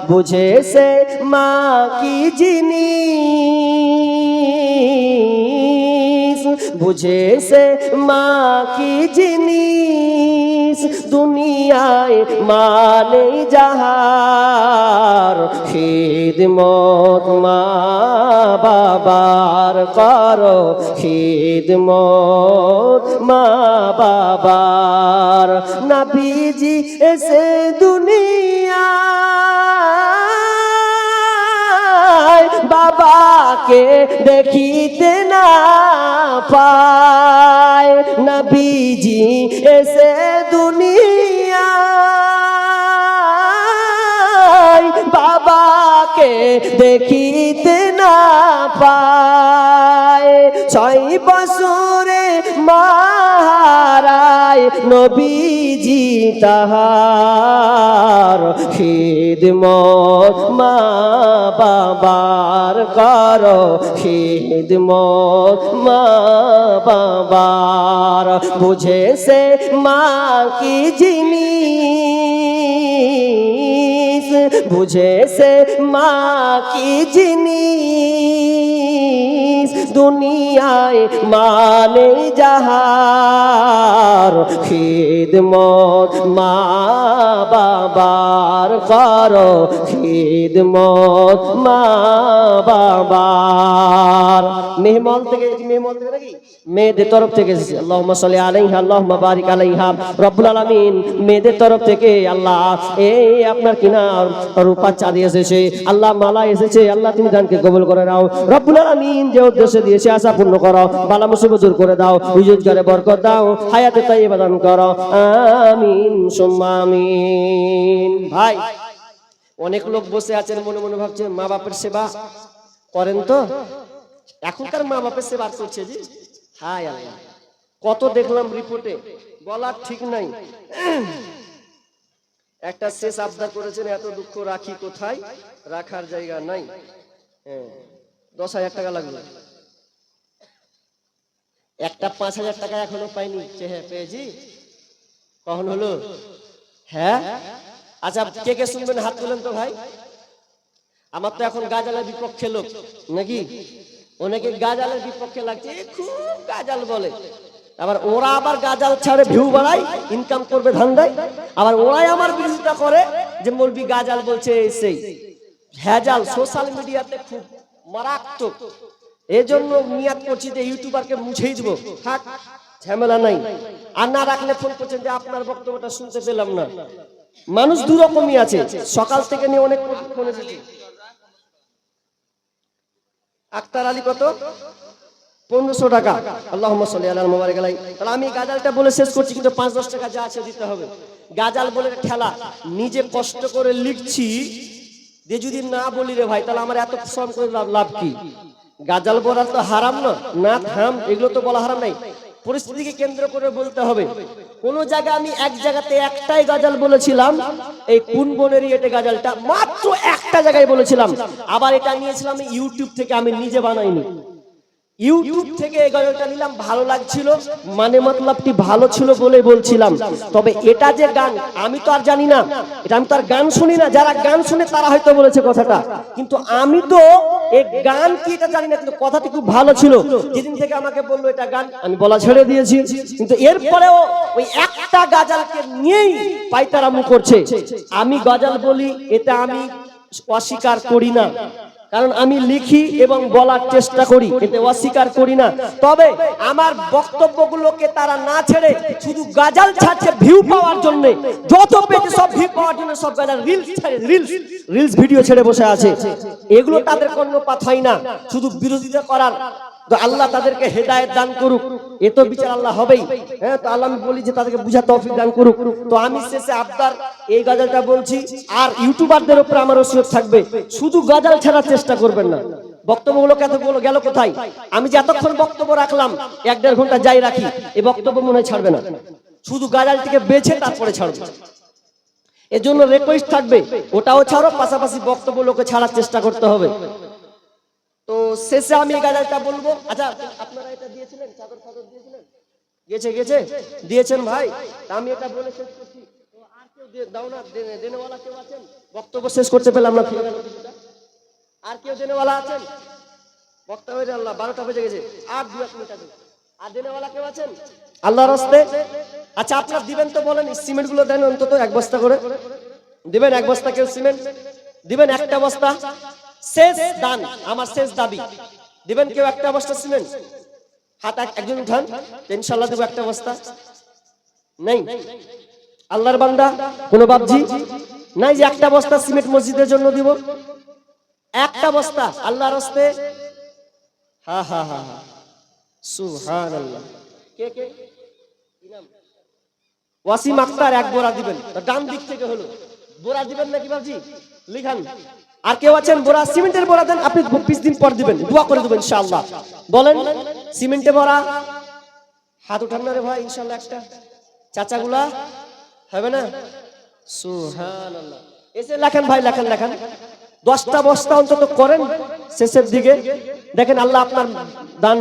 বুঝেছে মা কি জিনিস, বুঝেছে মা কি জিনিস, দুনিয়ায় মানে যাহার, খিদমত মা বাবার করো, খিদমত মা বাবার। নবীজি এসে দুনিয়ায় বাবাকে দেখিতে না পায়, নবীজি এসে দুনিয়ায় বাবাকে দেখিতে না পায়। 6 বছরে মাহারায় নবীজি তাহার, খিদমত মা বাবার করো, খিদমত মা বাবার। বুঝেছে মা কি জিনিস, বুঝেছে মা কি জিনিস, দুনিয়ায় মানে যাহার, খিদমত মা বাবার করো, খিদমত মা বাবার। মেহমান থেকে নাকি মেয়েদের তরফ থেকে এসেছে। আল্লাহুম্মা সাল্লি আলাইহা আল্লাহুম্মা বারিক আলাইহা। রব্বুল আলামিন মেয়েদের তরফ থেকে আল্লাহ এই আপনার কিনা রূপা চাঁদি এসেছে, আল্লাহ মালা এসেছে, আল্লাহ তুমি দানকে কবুল করে নাও। রব্বুল আলামিন যে উদ্দেশ্যে দিয়েছে আশা পূর্ণ করো, বালা মুসিবত দূর করে দাও, রুজগারে বরকত দাও, হায়াতে তাইয়্যিবা দান করো, আমিন সুম্মা আমিন। ভাই অনেক লোক বসে আছেন মনে মনে ভাবছে মা বাপের সেবা করেন তো? এখনকার মা বাপের সেবা করছে জি? হায় আল্লাহ, কত দেখলাম রিপোর্টে, বলার ঠিক নাই। একটা শেষ আবদার করেছেন, এত দুঃখ রাখি কোথায়, রাখার জায়গা নাই। 10,000 টাকা লাগলো, একটা 5,000 টাকা এখনো পাইনি। হ্যাঁ পেয়েছি, কখন হলো? হ্যাঁ আচ্ছা, কে কে শুনবেন হাত তুলেন তো ভাই। আমার তো এখন গাজালের বিপক্ষে লোক নাকি, অনেকে গাজালের বিপক্ষে লাগছে, খুব গাজাল বলে, আবার ওরা আবার গাজাল ছাড়ে ভিউ বাড়ায়, ইনকাম করবে ধান্দায়, আবার ওরাই আমার বিরোধিতা করে যে মৌলবি গাজাল বলছে সেই ভেজাল। সোশ্যাল মিডিয়াতে খুব মারাত্মক, এজন্য নিয়াত করছি যে ইউটিউবারকে মুছেই দিব, থাক ঝামেলা নাই। আর না রাখলে ফোন করছেন যে আপনার বক্তব্যটা শুনতে পেলাম না। মানুষ দুরকমই আছে, সকাল থেকে নিয়ে অনেক ফোন এসেছে। আক্তার আলী কত? 1500 টাকা। আল্লাহুম্মা সাল্লি আলা মুবারিক আলাই। তাহলে আমি গাজালটা বলে শেষ করছি, কিন্তু 5-10 টাকা যা আছে দিতে হবে। গাজাল বলে ঠেলা, নিজে কষ্ট করে লিখছি যে যদি না বলি রে ভাই তাহলে আমার এত শ্রম করে লাভ কি? গাজাল বলা তো হারাম না, না থাম, এগুলো তো বলা হারাম নাই, পরিস্থিতিকে কেন্দ্র করে বলতে হবে। কোন জায়গায় আমি এক জায়গাতে একটাই গাজাল বলেছিলাম, এই কোন বনেরই এটা গাজালটা মাত্র একটা জায়গায় বলেছিলাম। আবার এটা নিয়েছিলাম ইউটিউব থেকে, আমি নিজে বানাইনি, ইউটিউব থেকে এই গজলটা নিলাম, ভালো লাগছিল, মানে মতলবটি ভালো ছিল বলে বলছিলাম। তবে এটা যে গান আমি তো আর জানি না, এটা আমি তো আর গান শুনি না, যারা গান শুনে তারা হয়তো বলেছে কথাটা, কিন্তু আমি তো এই গান কি এটা জানি না, কিন্তু কথাটি খুব ভালো ছিল। যেদিন থেকে আমাকে বললো এটা গান, আমি বলা ছেড়ে দিয়েছি। কিন্তু এরপরেও ওই একটা গাজালকে নিয়েই পাইতারামু করছে। আমি গজল বলি, এটা আমি অস্বীকার করি না, কারণ আমি লিখি এবং বলার চেষ্টা করি, এতে অস্বীকার করি না। তবে আমার বক্তব্যগুলোকে তারা না ছেড়ে শুধু গাজাল ছাড়ছে ভিউ পাওয়ার জন্য, যত পেজে সব ভিউ পাওয়ার জন্য সব গাজাল রিলস ভিডিও ছেড়ে বসে আছে। এগুলো তাদের কর্ণপাত হয় না, শুধু বিরোধিতা করার। তো আল্লাহ তাদেরকে হেদায়েত দান করুক, এ তো বিচার আল্লাহ হবেই। হ্যাঁ, তো আল্লাহ আমি বলি যে তাদেরকে বুঝার তৌফিক দান করুক। তো আমি শেষে আবদার এই গজলটা বলছি, আর ইউটিউবারদের উপরে আমার ওসিয়ত থাকবে, শুধু গজল ছাড়ার চেষ্টা করবেন না। বক্তব্যগুলো গেল কোথায়? আমি যে এতক্ষণ বক্তব্য রাখলাম, 1-1.5 ঘন্টা যাই রাখি, এই বক্তব্য মনে হয় ছাড়বে না, শুধু গজলটিকে বেছে তারপরে ছাড়বে। এর জন্য রিকোয়েস্ট থাকবে, ওটাও ছাড়ো, পাশাপাশি বক্তব্যগুলোকে ছাড়ার চেষ্টা করতে হবে। তো শেষে আমি এই গজলটা বলবো। আচ্ছা, আপনারা এটা দিয়েছিলেন, চাদর ফাদর দিয়েছিলেন? দিয়েছেন ভাই। আমি এটা বলে শেষ করছি। তো আর কেউ দাও না, দেনেওয়ালা কেউ আছেন? বক্তব্য শেষ করতে পেলাম না, ফিরে গেল কিছুটা। আর কেউ দেনেওয়ালা আছেন? বক্তা হয়ে আল্লাহ 12টা বেজে গেছে, আর 2-1 মিনিট আছে। আর দেনেওয়ালা কেউ আছেন আল্লাহর রাস্তে? আচ্ছা আপনার দিবেন তো বলেন, সিমেন্ট গুলো দেন অন্তত 1 বস্তা করে দিবেন। 1 বস্তা কেউ সিমেন্ট দিবেন? একটা বস্তা শেষ দান, আমার শেষ দাবি। দিবেন কেউ একটা বস্তা সিমেন্ট? হাত একজন উঠান, ইনশাআল্লাহ দেব একটা বস্তা। নাই আল্লাহর বান্দা কোন বাপজি নাই যে একটা বস্তা সিমেন্ট মসজিদের জন্য দিব? একটা বস্তা আল্লাহর রাস্তে। হা হা হা হা, সুবহানাল্লাহ। কে কে? কি নাম? ওয়াসিম আক্তার 1 বোরা দিবেন। ডান দিক থেকে হলো, বোরা দিবেন নাকি বাপজি? লিখান। আর কেউ আছেন বোরা? সিমেন্টের বোরা দেন, আপনি 20 দিন পর দিবেন, দোয়া করে দেবেন ইনশাআল্লাহ। বলেন সিমেন্টে বোরা, হাত উঠান না রে ভাই, ইনশাআল্লাহ একটা। চাচাগুলা হবে না? সুবহানাল্লাহ। এসে লেখেন ভাই, লেখেন লেখেন। 10টা বস্তা অন্তত করেন শেষের দিকে, দেখেন আল্লাহ আপনার দান